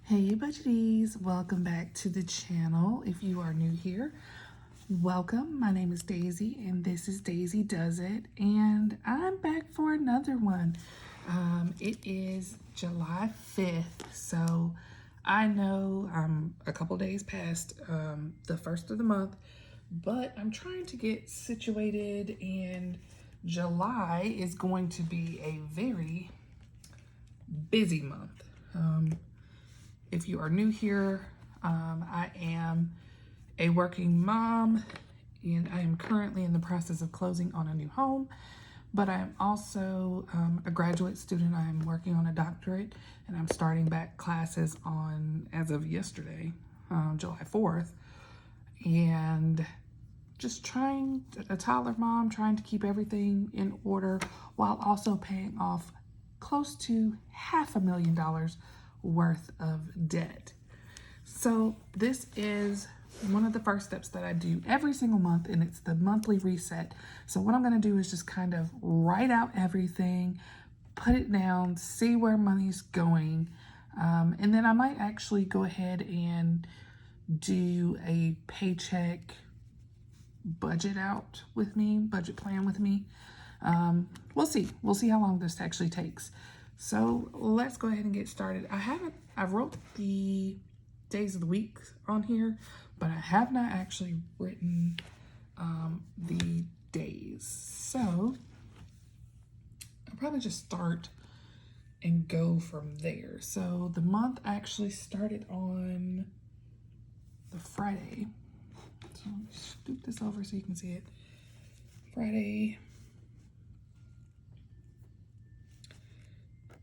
Hey buddies, welcome back to the channel. If you are new here, welcome. My name is Daisy and this is Daisy Does It, and I'm back for another one. It is July 5th, so I know I'm a couple days past the first of the month, but I'm trying to get situated, and July is going to be a very busy month. If you are new here, I am a working mom and I am currently in the process of closing on a new home, but I am also a graduate student. I am working on a doctorate and I'm starting back classes as of yesterday, July 4th, and just a toddler mom, trying to keep everything in order while also paying off close to $500,000 worth of debt. So this is one of the first steps that I do every single month, and it's the monthly reset. So what I'm going to do is just kind of write out everything, put it down, see where money's going, and then I might actually go ahead and do a paycheck budget plan with me. We'll see how long this actually takes. So let's go ahead and get started. I wrote the days of the week on here, but I have not actually written the days. So I'll probably just start and go from there. So the month actually started on the Friday. So let me scoot this over so you can see it. Friday.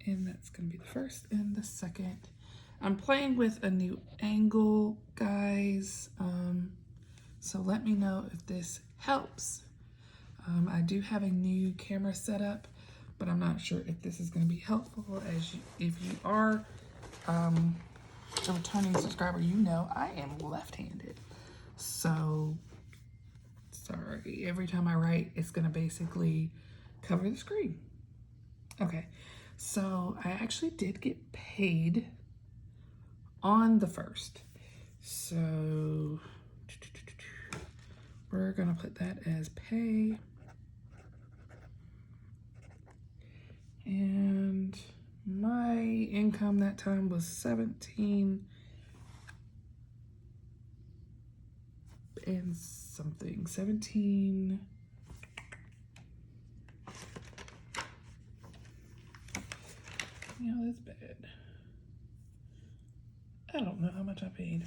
And that's going to be the first and the second. I'm playing with a new angle, guys. So let me know if this helps. I do have a new camera set up, but I'm not sure if this is going to be helpful. If you are a returning subscriber, you know I am left-handed. So sorry, every time I write, it's going to basically cover the screen. Okay. So I actually did get paid on the 1st. So we're going to put that as pay. And my income that time was 17 and something. 17. Yeah, that's bad. I don't know how much I paid.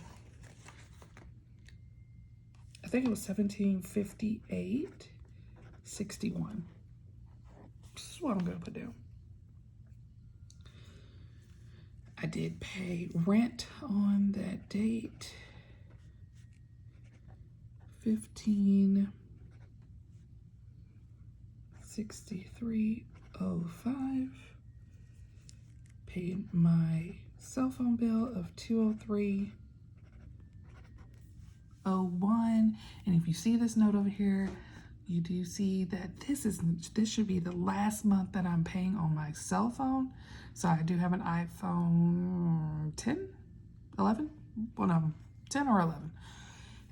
I think it was $1758.61. This is what I'm gonna put down. I did pay rent on that date. $1563.05. Paid my cell phone bill of $203.01. And if you see this note over here, you do see that this should be the last month that I'm paying on my cell phone. So I do have an iPhone 10, 11, one of them, 10 or 11.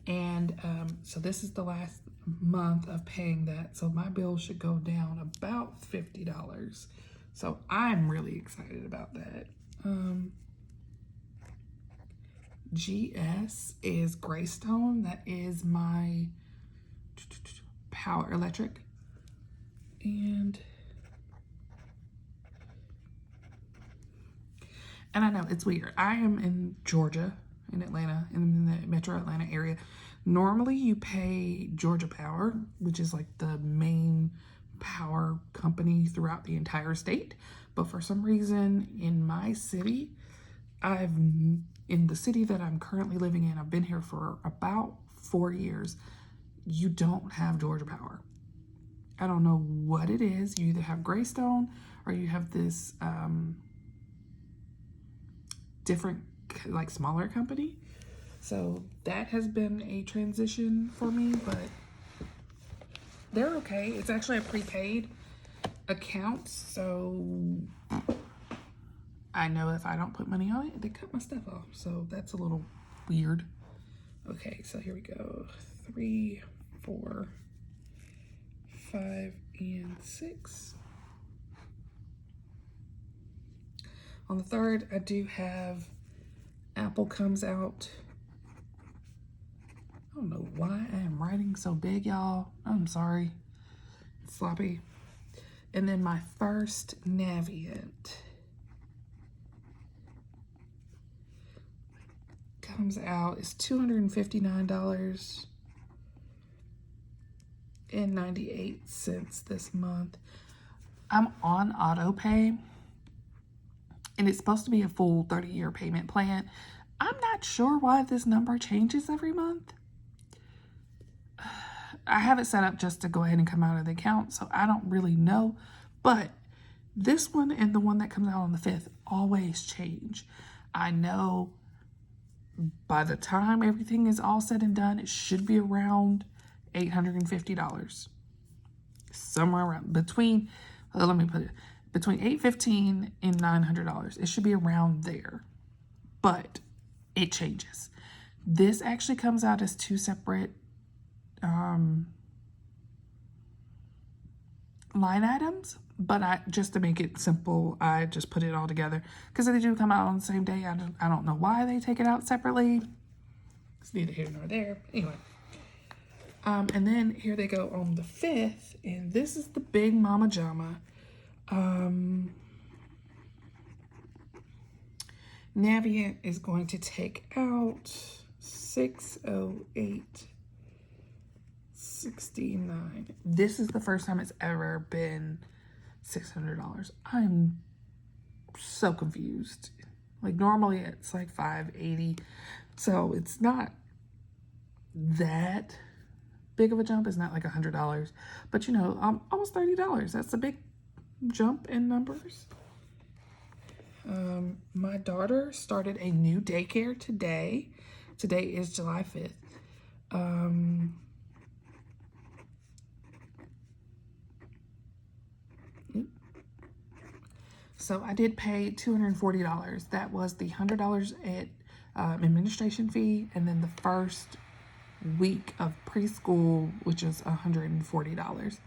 And so this is the last month of paying that. So my bill should go down about $50. So I'm really excited about that. GS is Greystone. That is my power electric. And I know it's weird. I am in Georgia, in Atlanta, in the metro Atlanta area. Normally you pay Georgia Power, which is like the main power company throughout the entire state. But for some reason in my city, in the city that I'm currently living in, I've been here for about 4 years, you don't have Georgia Power. I don't know what it is. You either have Greystone or you have this different, like, smaller company. So that has been a transition for me, but they're okay. It's actually a prepaid account, so I know if I don't put money on it, they cut my stuff off. So that's a little weird. Okay, so here we go. 3, 4, 5, and 6. On the 3rd, I do have Apple comes out. I don't know why I am writing so big, y'all. I'm sorry. It's sloppy. And then my first Navient comes out is $259.98 this month. I'm on auto pay, and it's supposed to be a full 30-year payment plan. I'm not sure why this number changes every month. I have it set up just to go ahead and come out of the account, so I don't really know. But this one and the one that comes out on the 5th always change. I know by the time everything is all said and done, it should be around $850. Somewhere around between, let me put it, between $815 and $900. It should be around there, but it changes. This actually comes out as 2 separate line items, but just to make it simple, I just put it all together because they do come out on the same day. I don't know why they take it out separately. It's neither here nor there. Anyway, and then here they go on the 5th, and this is the big Mama Jama. Navient is going to take out $608.69. This is the first time it's ever been $600. I'm so confused. Like normally it's like $580, so it's not that big of a jump. It's not like $100, but you know, almost $30. That's a big jump in numbers. My daughter started a new daycare today. Today is July 5th. So I did pay $240. That was the $100 at administration fee, and then the first week of preschool, which is $140.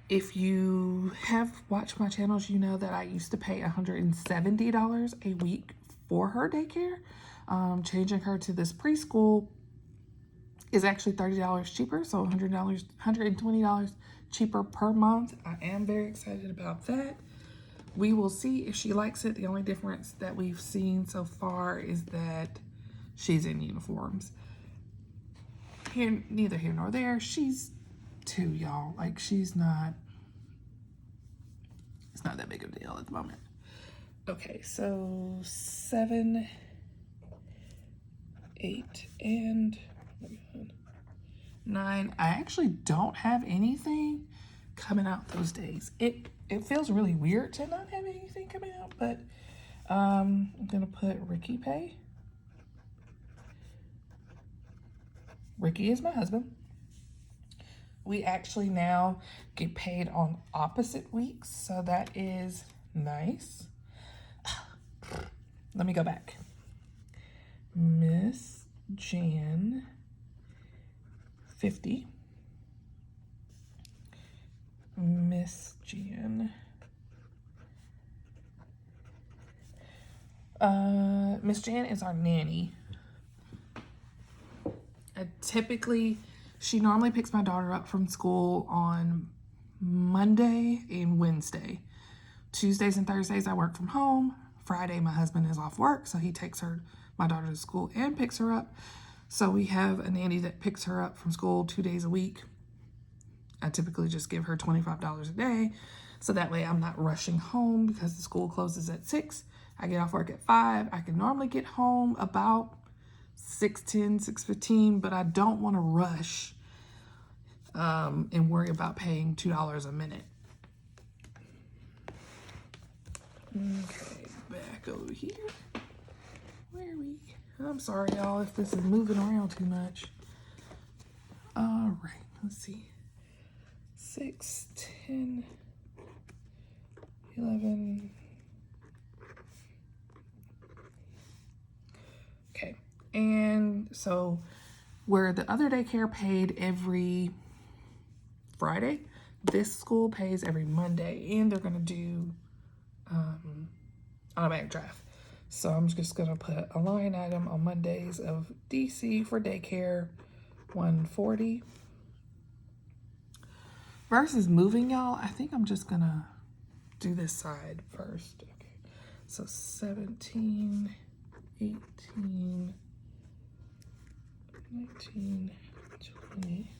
If you have watched my channels, you know that I used to pay $170 a week for her daycare. Changing her to this preschool is actually $30 cheaper, so $120 cheaper per month. I am very excited about that. We will see if she likes it. The only difference that we've seen so far is that she's in uniforms. Neither here nor there. She's 2, y'all. Like, it's not that big of a deal at the moment. Okay, so 7, 8, and 9. I actually don't have anything coming out those days. It feels really weird to not have anything coming out, but I'm gonna put Ricky Pay. Ricky is my husband. We actually now get paid on opposite weeks, so that is nice. Let me go back. Miss Jan, 50. Miss Jan. Miss Jan is our nanny. She normally picks my daughter up from school on Monday and Wednesday. Tuesdays and Thursdays I work from home. Friday my husband is off work, so he takes my daughter to school and picks her up. So we have a nanny that picks her up from school 2 days a week. I typically just give her $25 a day, so that way I'm not rushing home because the school closes at 6. I get off work at 5. I can normally get home about 6:10, 6:15, but I don't want to rush and worry about paying $2 a minute. Okay, back over here. Where are we? I'm sorry, y'all, if this is moving around too much. All right, let's see. 6, 10, 11, And so where the other daycare paid every Friday, this school pays every Monday, and they're going to do automatic draft. So I'm just going to put a line item on Mondays of DC for daycare, 140. Versus moving, y'all, I think I'm just going to do this side first. Okay. So 17, 18, 19, 20,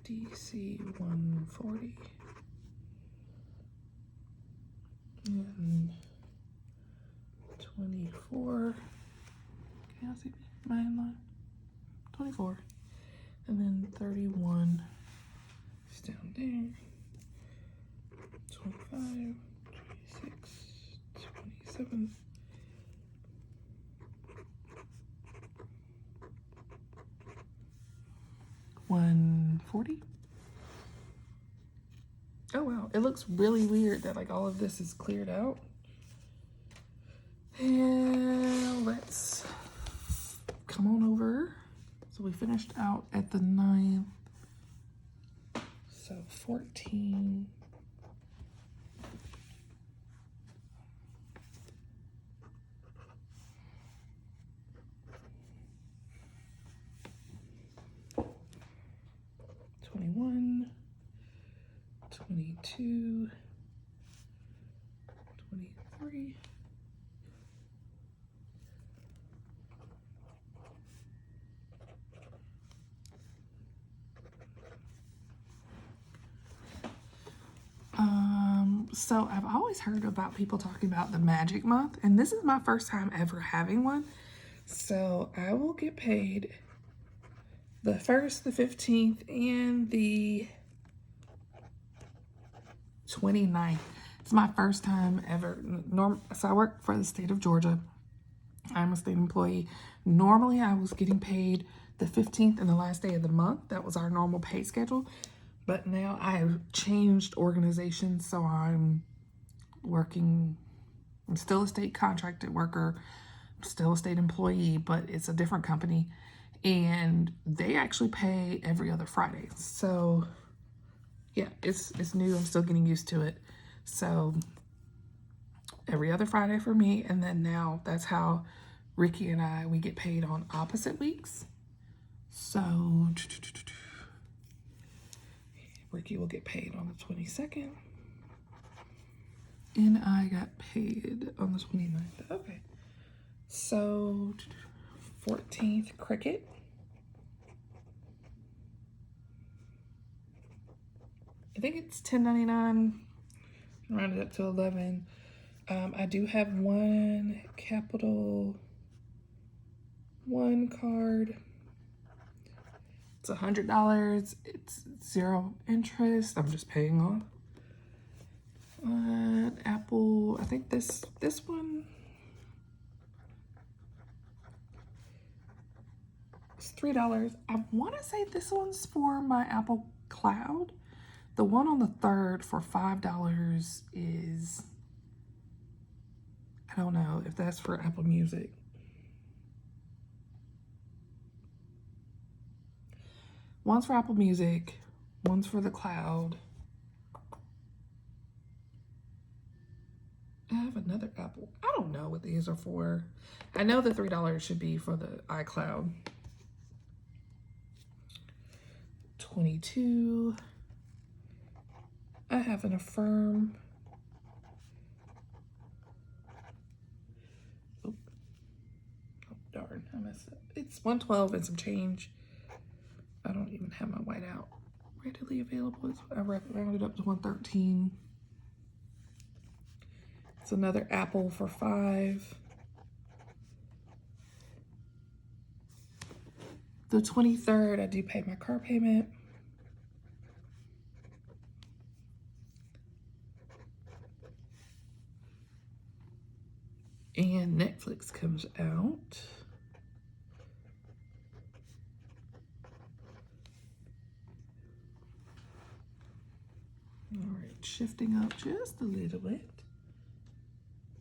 DC 140, and 24. Can I see my line? 24, and then 31 is down there. 25, 26, 27. $140. Oh wow, it looks really weird that like all of this is cleared out. And let's come on over. So we finished out at the 9th. So 14. $21, $22, $23, so I've always heard about people talking about the magic month, and this is my first time ever having one. So I will get paid the 1st, the 15th, and the 29th. It's my first time ever. So I work for the state of Georgia. I'm a state employee. Normally I was getting paid the 15th and the last day of the month. That was our normal pay schedule. But now I have changed organizations, so I'm still a state contracted worker, I'm still a state employee, but it's a different company. And they actually pay every other Friday. So yeah, it's new. I'm still getting used to it. So every other Friday for me. And then now that's how Ricky and we get paid on opposite weeks. So Ricky will get paid on the 22nd. And I got paid on the 29th. Okay. So 14th, Cricket. I think it's $10.99. Rounded up to 11. I do have one Capital One card. It's $100. It's 0 interest. I'm just paying off. Apple. I think this one is $3. I want to say this one's for my Apple Cloud. The one on the 3rd for $5 is, I don't know if that's for Apple Music. One's for Apple Music, one's for the cloud. I have another Apple. I don't know what these are for. I know the $3 should be for the iCloud. 22. I have an Affirm. Oh darn, I messed up. It's 112 and some change. I don't even have my whiteout readily available. I rounded up to 113. It's another Apple for $5. The 23rd, I do pay my car payment. And Netflix comes out. All right, shifting up just a little bit.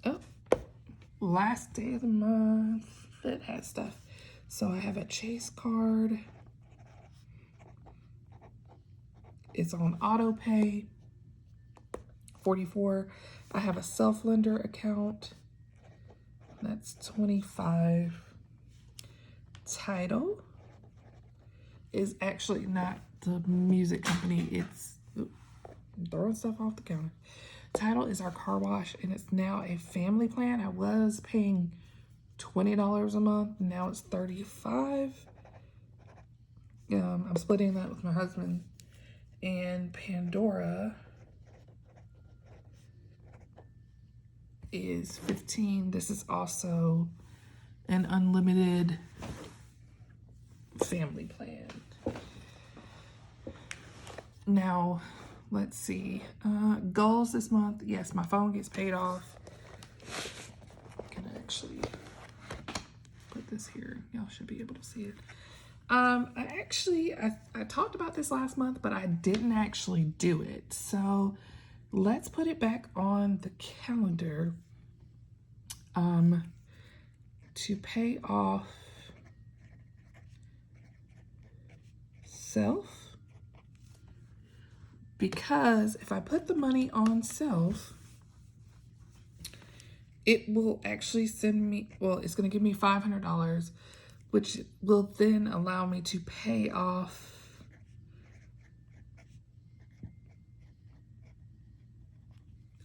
Oh, last day of the month. That has stuff. So I have a Chase card. It's on auto pay, 44. I have a self-lender account. That's 25. Title is actually not the music company. It's I'm throwing stuff off the counter. Title is our car wash, and it's now a family plan. I was paying $20 a month. Now it's $35. I'm splitting that with my husband. And Pandora is $15. This is also an unlimited family plan. Now, let's see. Goals this month. Yes, my phone gets paid off. I can actually put this here. Y'all should be able to see it. I talked about this last month, but I didn't actually do it. So let's put it back on the calendar to pay off self, because if I put the money on self, it will actually send me, well, it's going to give me $500, which will then allow me to pay off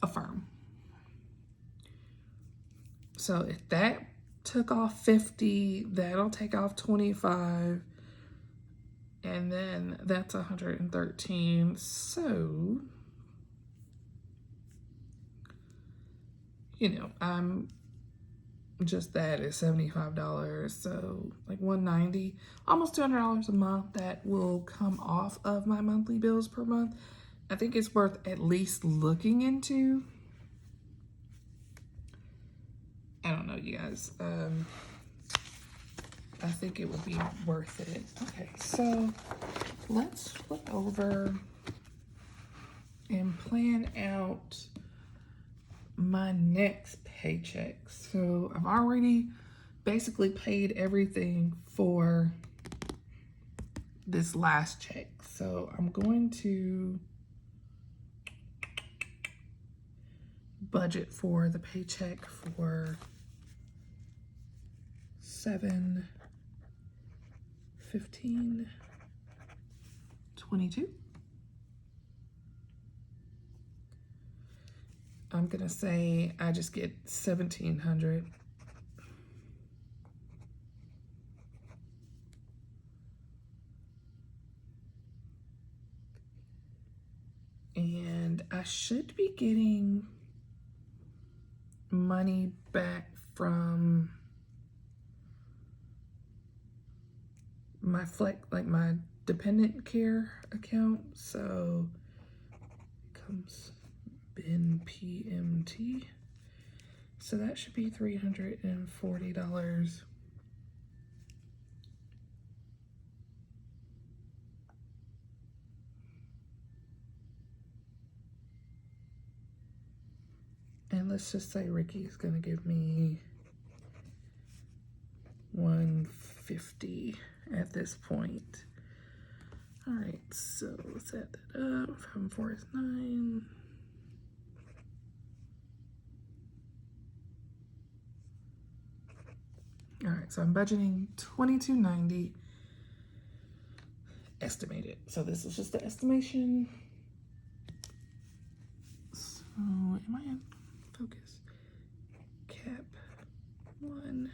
a firm. So if that took off 50, that'll take off 25, and then that's 113. So, you know, I'm just that is $75. So like $190, almost $200 a month that will come off of my monthly bills per month. I think it's worth at least looking into. I don't know, you guys. I think it would be worth it. Okay, so let's flip over and plan out my next paycheck. So I've already basically paid everything for this last check. So I'm going to budget for the paycheck for 7/15/22. I'm gonna say I just get 1,700. And I should be getting money back from my my dependent care account. So it comes in PMT. So that should be $340. And let's just say Ricky's gonna give me $150 at this point. All right, so let's add that up. 5 and 4 is 9. All right, so I'm budgeting $22.90 estimated. So this is just the estimation. So am I in focus? Cap 1.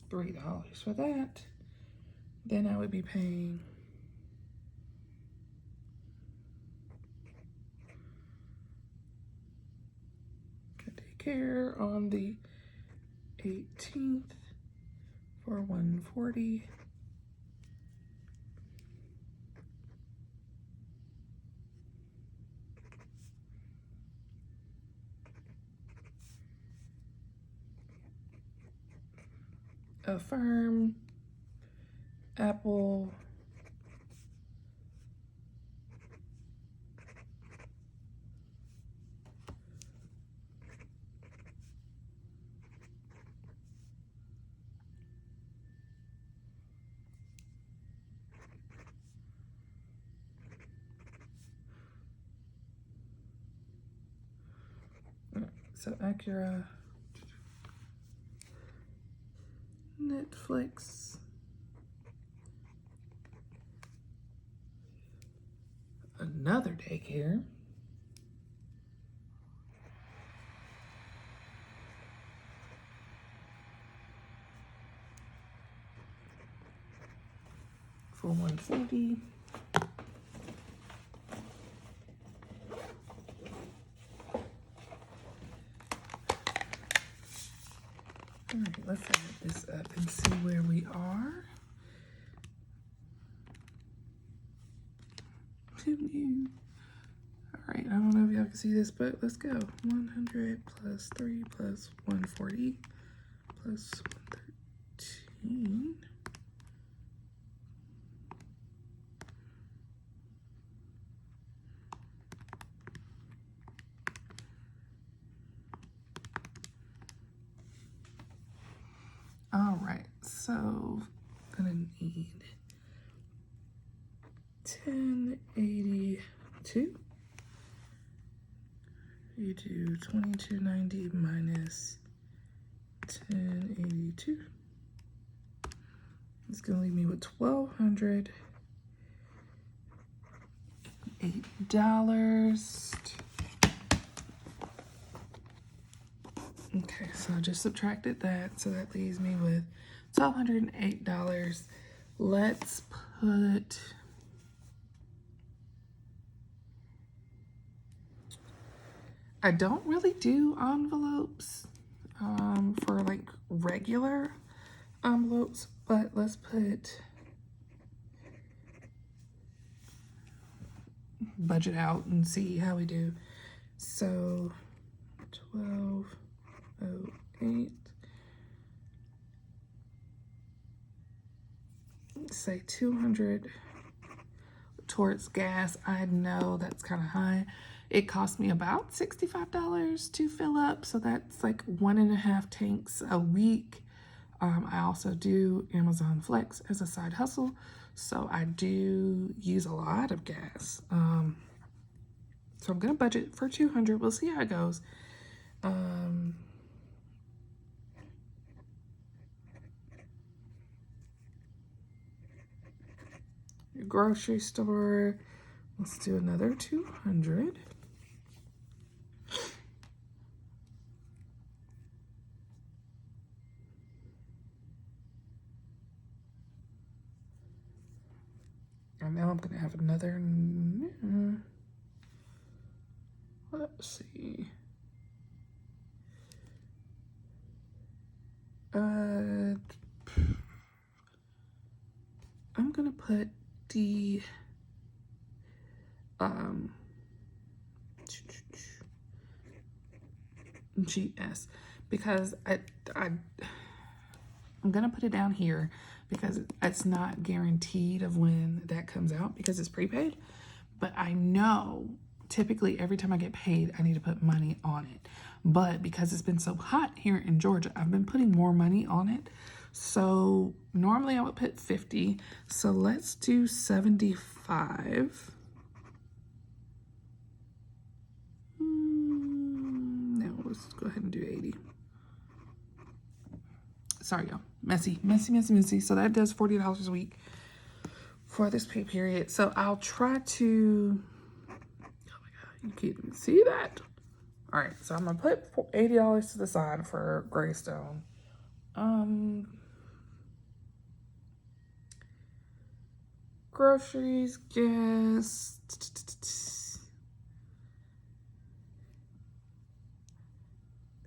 $3 for that. Then I would be paying daycare on the 18th for $140. Affirm Apple. So Acura, Netflix, another daycare, for $140. All right, let's add this up and see where we are. Who knew? All right, I don't know if y'all can see this, but let's go. 100 plus 3 plus 140 plus 113. All right, so I'm gonna need 1082. You do 2290 minus 1082. It's gonna leave me with $1,208. Okay, so I just subtracted that, so that leaves me with $1,208. Let's put I don't really do envelopes for like regular envelopes, but let's put budget out and see how we do. So 1208, say 200 towards gas. I know that's kind of high. It cost me about $65 to fill up, so that's like 1.5 tanks a week. I also do Amazon Flex as a side hustle, so I do use a lot of gas. So I'm gonna budget for 200. We'll see how it goes. Your grocery store, let's do another 200. And now I'm gonna have another, let's see. I'm gonna put the GS because I'm gonna put it down here because it's not guaranteed of when that comes out because it's prepaid, but I know typically every time I get paid I need to put money on it, but because it's been so hot here in Georgia I've been putting more money on it. So normally I would put 50, so let's do 75. No, let's go ahead and do 80. Sorry, y'all. Messy. So that does $40 a week for this pay period. So I'll try to, oh my God, you can't even see that. All right, so I'm gonna put $80 to the side for Greystone. Groceries, gas.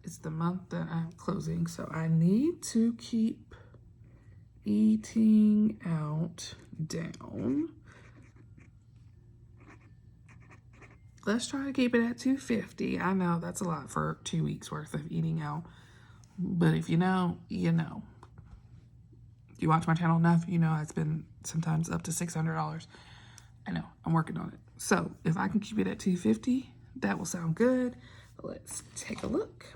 It's the month that I'm closing, so I need to keep eating out down. Let's try to keep it at 250. I know that's a lot for 2 weeks worth of eating out, but if you know, you know. you watch my channel enough, you know I spend sometimes up to $600. I know, I'm working on it. So if I can keep it at $250, that will sound good. Let's take a look.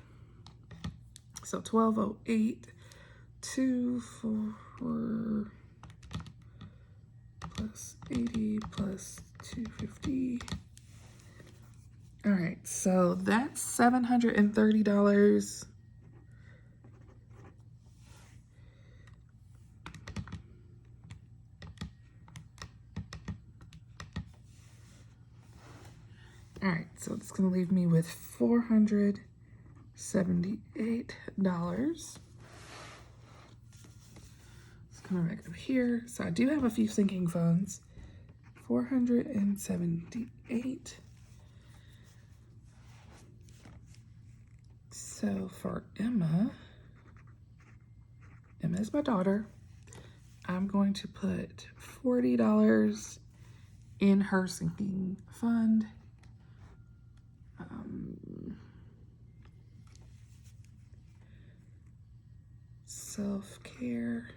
So 1208, 24 plus 80 plus 250. All right, so that's $730. All right, so it's gonna leave me with $478. It's coming back up here. So I do have a few sinking funds. 478. So for Emma is my daughter. I'm going to put $40 in her sinking fund. Self-care.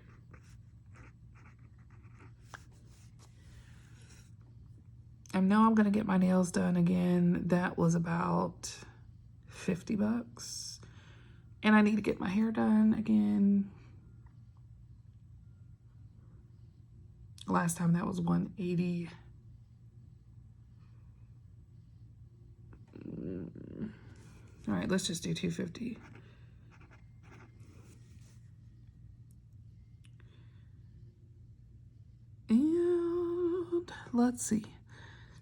I know I'm gonna get my nails done again. That was about $50. And I need to get my hair done again. Last time that was $180. All right, let's just do $250. And let's see.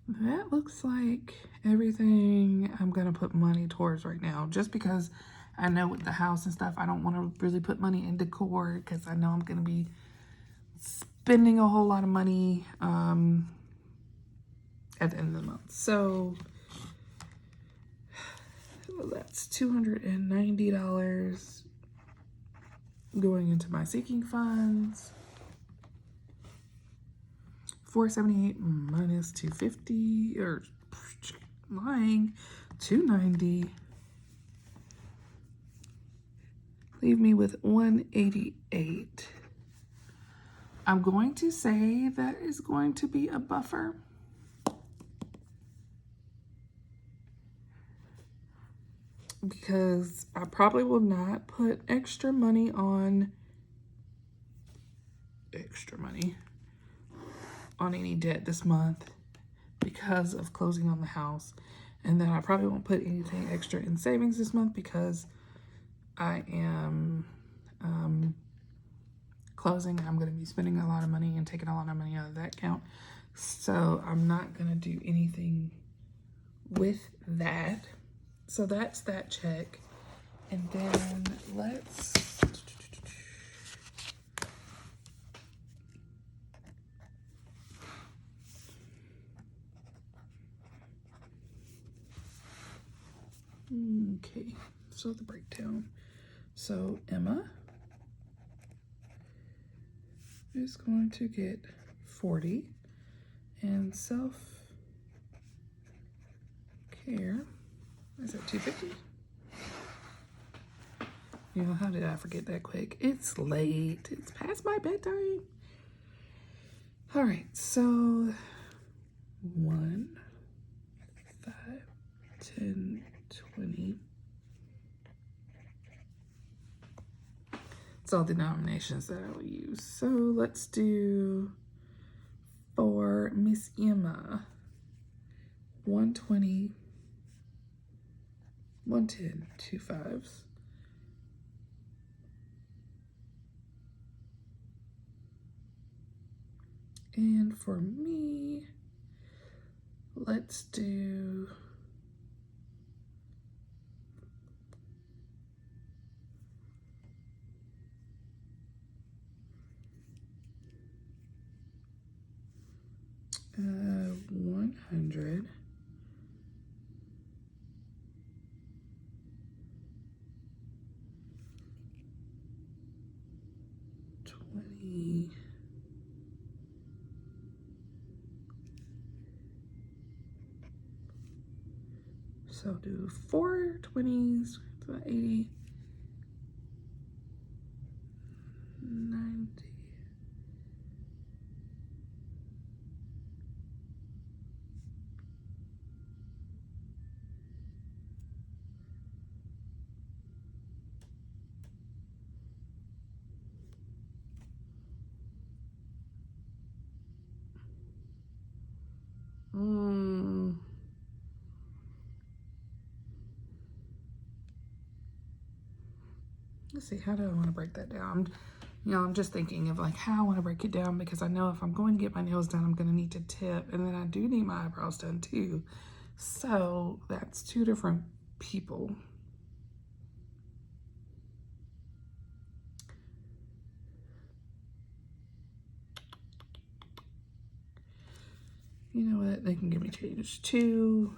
That looks like everything I'm gonna put money towards right now, just because I know with the house and stuff, I don't want to really put money in decor because I know I'm gonna be spending a whole lot of money at the end of the month. So that's $290 going into my sinking funds. 478 minus 250, or lying, 290. Leave me with 188. I'm going to say that is going to be a buffer. Because I probably will not put extra money on any debt this month because of closing on the house. And then I probably won't put anything extra in savings this month because I am closing. I'm going to be spending a lot of money and taking a lot of money out of that account. So I'm not going to do anything with that. So that's that check. And then let's... Okay, so the breakdown. So Emma is going to get 40, and self-care is at 250. You know, how did I forget that quick? It's late. It's past my bedtime. All right, so 1, 5, 10, 20. It's all denominations that I will use. So let's do for Miss Emma, 120, 110, 2 5s. And for me, let's do 100, 20, so do 4 20s, so 80, 90, let's see, how do I want to break that down? I'm just thinking of like how I want to break it down, because I know if I'm going to get my nails done, I'm going to need to tip, and then I do need my eyebrows done too. So that's two different people. You know what? They can give me change too.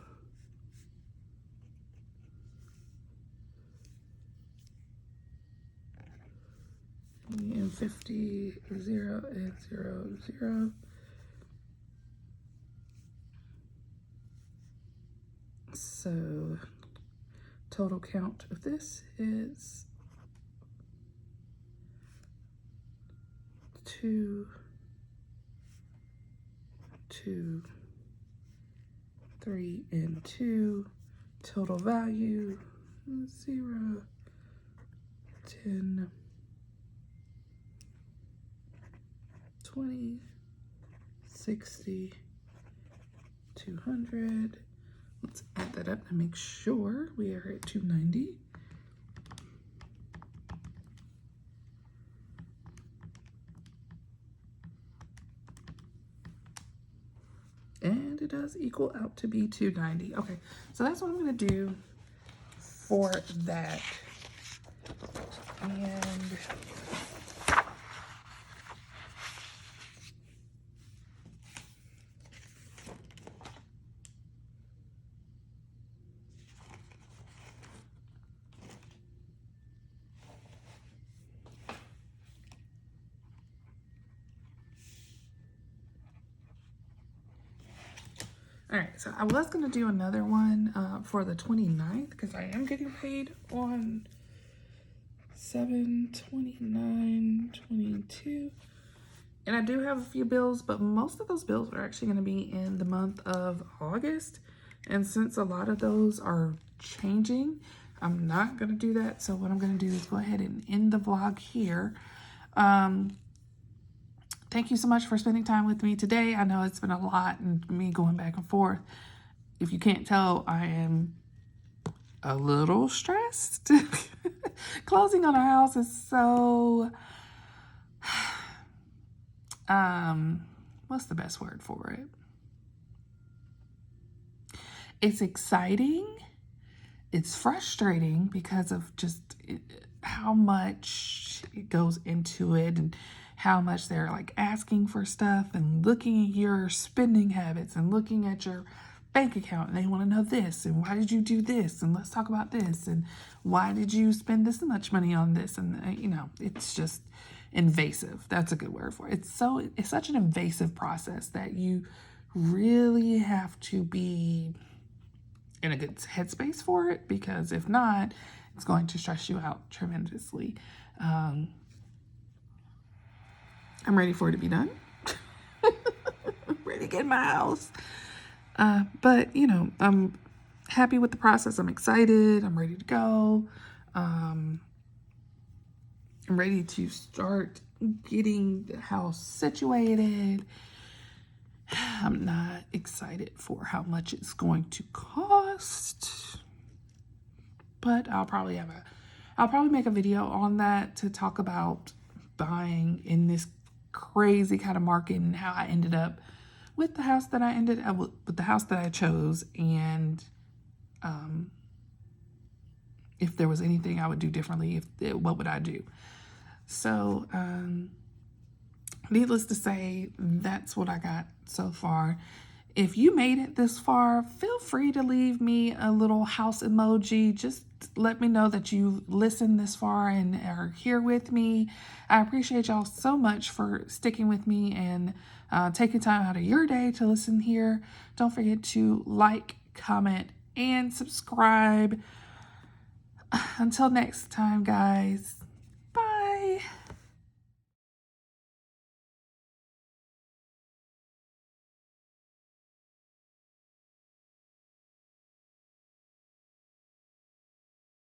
And 50, 0, and 0, 0. So total count of this is 2, 2, 3, and 2. Total value 0, 10, 20, 60, 200. Let's add that up to make sure we are at 290. And it does equal out to be 290. Okay, so that's what I'm going to do for that. And all right, so I was going to do another one for the 29th, because I am getting paid on 7/29/22. And I do have a few bills, but most of those bills are actually going to be in the month of August. And since a lot of those are changing, I'm not going to do that. So what I'm going to do is go ahead and end the vlog here. Thank you so much for spending time with me today. I know it's been a lot and me going back and forth. If you can't tell, I am a little stressed. Closing on a house is so, what's the best word for it? It's exciting. It's frustrating because of just how much it goes into it, and how much they're like asking for stuff and looking at your spending habits and looking at your bank account, and they want to know this, and why did you do this, and let's talk about this, and why did you spend this much money on this, and it's just invasive. That's a good word for it. It's such an invasive process that you really have to be in a good headspace for it, because if not, it's going to stress you out tremendously. I'm ready for it to be done. I'm ready to get in my house. But, I'm happy with the process. I'm excited. I'm ready to go. I'm ready to start getting the house situated. I'm not excited for how much it's going to cost, but I'll probably make a video on that to talk about buying in this crazy kind of market, and how I ended up with the house that I chose, and if there was anything I would do differently, what would I do? So needless to say, that's what I got so far. If you made it this far, feel free to leave me a little house emoji. Just let me know that you listened this far and are here with me. I appreciate y'all so much for sticking with me and taking time out of your day to listen here. Don't forget to like, comment, and subscribe. Until next time, guys.